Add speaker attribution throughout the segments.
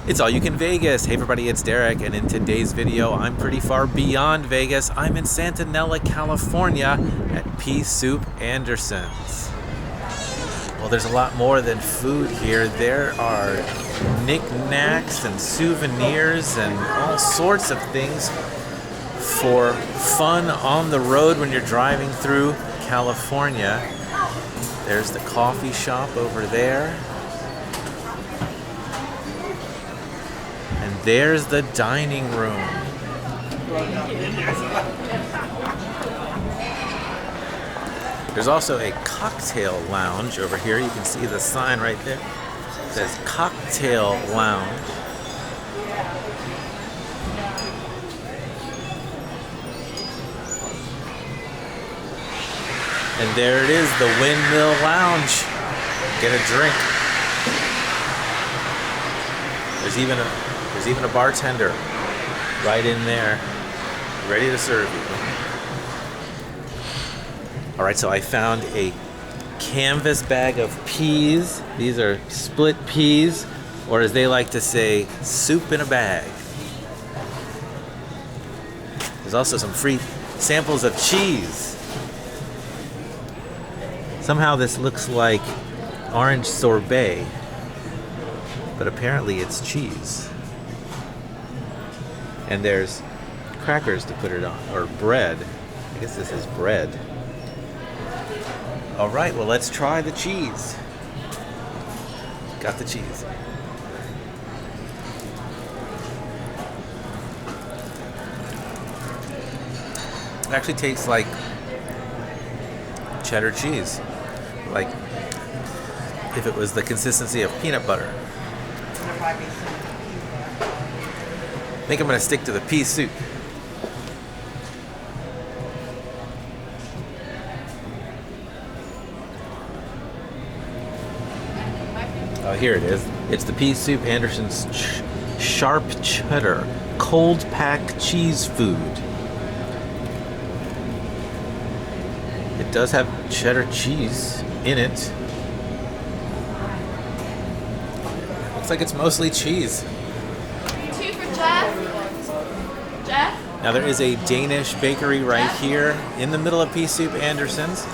Speaker 1: It's All You Can Vegas. Hey everybody, it's Derek, and in today's video, I'm pretty far beyond Vegas. I'm in Santa Nella, California at Pea Soup Andersen's. Well, there's a lot more than food here. There are knickknacks and souvenirs and all sorts of things for fun on the road when you're driving through California. There's the coffee shop over there. And there's the dining room. There's also a cocktail lounge over here. You can see the sign right there. It says Cocktail Lounge. And there it is, the Windmill Lounge. Get a drink. There's even a bartender right in there, ready to serve you. All right, so I found a canvas bag of peas. These are split peas, or as they like to say, soup in a bag. There's also some free samples of cheese. Somehow this looks like orange sorbet, but apparently it's cheese. And there's crackers to put it on, or bread. I guess this is bread. All right, well, let's try the cheese. Got the cheese. It actually tastes like cheddar cheese. Like if it was the consistency of peanut butter. I think I'm going to stick to the pea soup. Oh, here it is. It's the Pea Soup Andersen's Sharp Cheddar Cold Pack Cheese Food. It does have cheddar cheese in it. Looks like it's mostly cheese.
Speaker 2: 2 for Jeff. Jeff?
Speaker 1: Now there is a Danish bakery right here in the middle of Pea Soup Andersen's.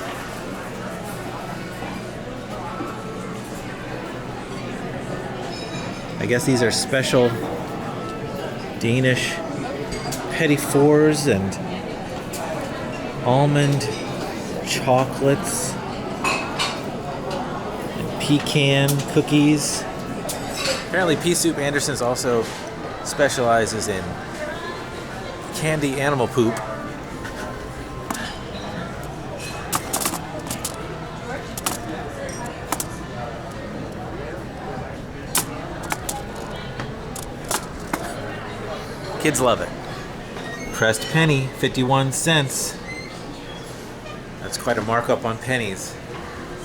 Speaker 1: I guess these are special Danish petit fours and almond chocolates and pecan cookies. Apparently Pea Soup Andersen's also specializes in candy animal poop. Kids love it. Pressed penny, 51 cents. That's quite a markup on pennies.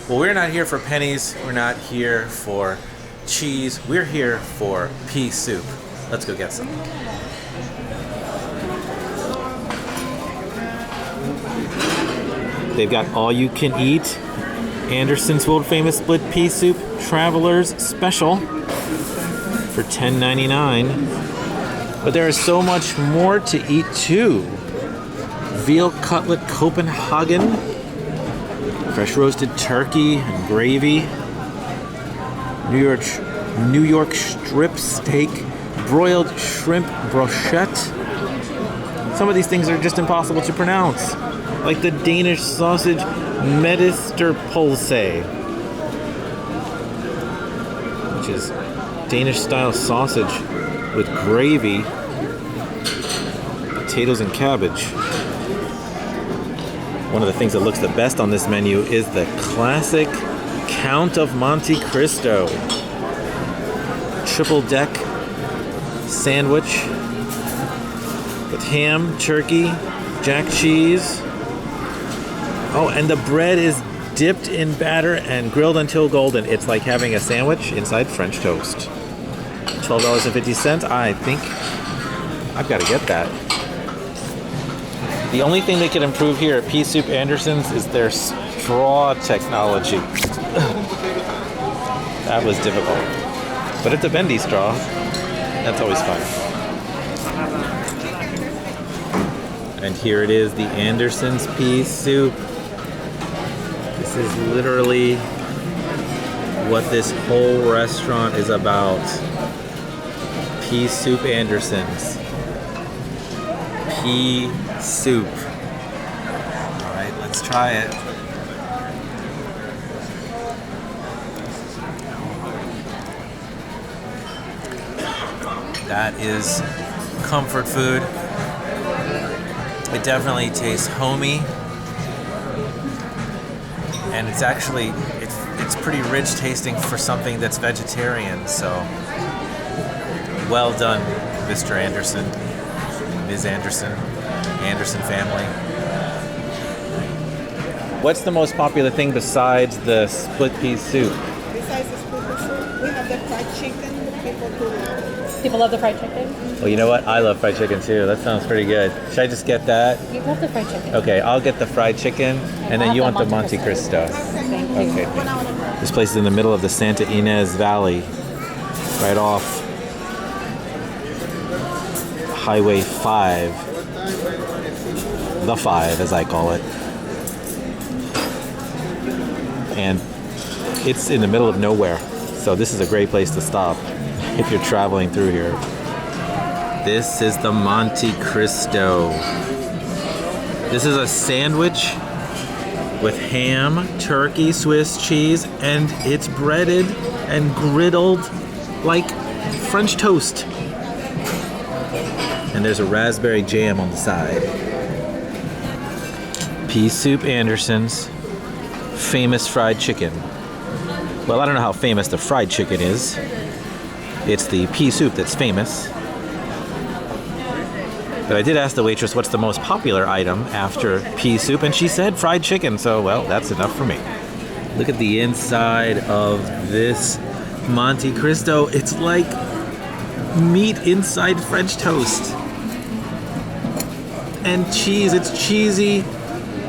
Speaker 1: Well, we're not here for pennies. We're not here for cheese. We're here for pea soup. Let's go get some. They've got all you can eat Andersen's world famous split pea soup Traveler's Special for $10.99. But there is so much more to eat too. Veal cutlet Copenhagen, fresh roasted turkey and gravy, New York strip steak, broiled shrimp brochette. Some of these things are just impossible to pronounce, like the Danish sausage Medisterpølse, which is Danish style sausage with gravy, potatoes and cabbage. One of the things that looks the best on this menu is the classic Count of Monte Cristo triple deck sandwich with ham, turkey, jack cheese. Oh, and the bread is dipped in batter and grilled until golden. It's like having a sandwich inside French toast. $12.50. I think I've got to get that. The only thing they could improve here at Pea Soup Andersen's is their straw technology. That was difficult. But it's a bendy straw. That's always fun. And here it is, the Andersen's pea soup. This is literally what this whole restaurant is about. Pea Soup Andersen's. Pea soup. Alright, let's try it. That is comfort food. It definitely tastes homey. And it's actually, it's pretty rich tasting for something that's vegetarian, so well done, Mr. Andersen, Ms. Andersen, Andersen family. What's the most popular thing besides the split pea soup?
Speaker 3: Besides the split pea soup, we have the fried chicken. People do love it.
Speaker 2: People love the fried chicken?
Speaker 1: Well, you know what? I love fried chicken too. That sounds pretty good. Should I just get that?
Speaker 2: You love the fried chicken.
Speaker 1: Okay, I'll get the fried chicken, and then you want the Monte Cristo.
Speaker 2: Thank you.
Speaker 1: Okay. This place is in the middle of the Santa Ynez Valley, right off Highway 5. The 5, as I call it. And it's in the middle of nowhere, so this is a great place to stop if you're traveling through here. This is the Monte Cristo. This is a sandwich with ham, turkey, Swiss cheese, and it's breaded and griddled like French toast. And there's a raspberry jam on the side. Pea Soup Andersen's famous fried chicken. Well, I don't know how famous the fried chicken is. It's the pea soup that's famous. But I did ask the waitress what's the most popular item after pea soup, and she said fried chicken, so well, that's enough for me. Look at the inside of this Monte Cristo. It's like meat inside French toast. And cheese, it's cheesy,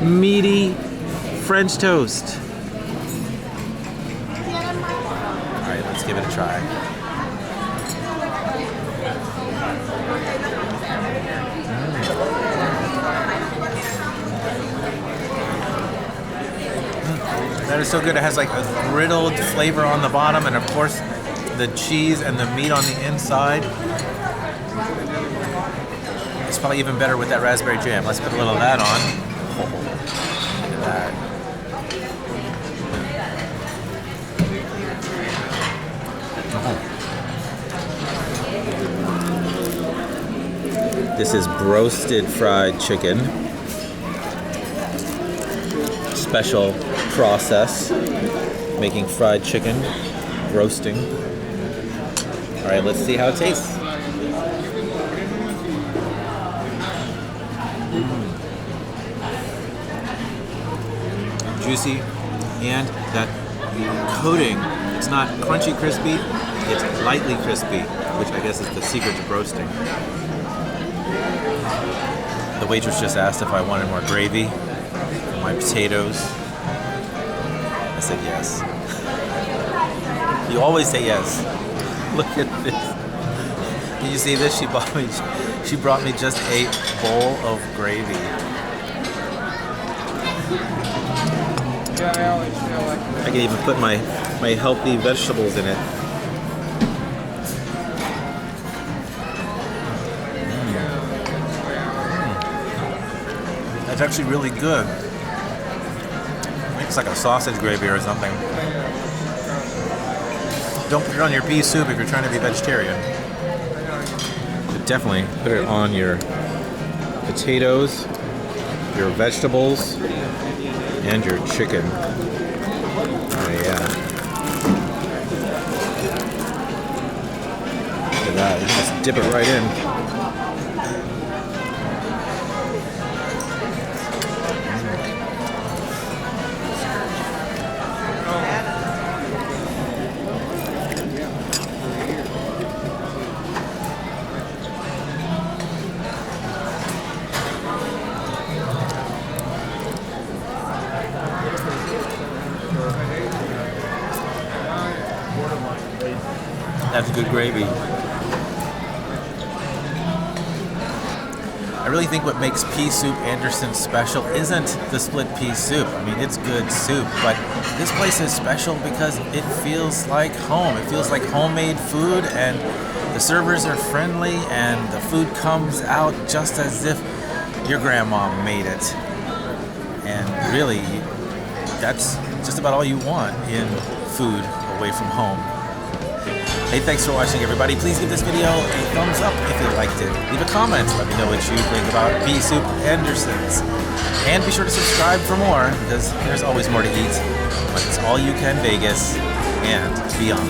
Speaker 1: meaty French toast. Alright, let's give it a try. That is so good. It has like a griddled flavor on the bottom, and of course the cheese and the meat on the inside. It's probably even better with that raspberry jam. Let's put a little of that on. Oh, look at that. This is Broasted fried chicken. Special process making fried chicken, roasting. All right, let's see how it tastes. Juicy, and that coating, it's not crunchy crispy, it's lightly crispy, which I guess is the secret to roasting. The waitress just asked if I wanted more gravy for my potatoes. I said yes. You always say yes. Look at this. Can you see this? She brought me just a bowl of gravy. I can even put my healthy vegetables in it. That's actually really good. It's like a sausage gravy or something. Don't put it on your pea soup if you're trying to be vegetarian. But definitely put it on your potatoes, your vegetables, and your chicken. Oh yeah. Look at that. You just dip it right in. That's good gravy. I really think what makes Pea Soup Andersen special isn't the split pea soup. I mean, it's good soup, but this place is special because it feels like home. It feels like homemade food, and the servers are friendly, and the food comes out just as if your grandma made it. And really, that's just about all you want in food away from home. Hey, thanks for watching, everybody. Please give this video a thumbs up if you liked it. Leave a comment. Let me know what you think about Pea Soup Andersen's. And be sure to subscribe for more, because there's always more to eat when it's all you can Vegas and beyond.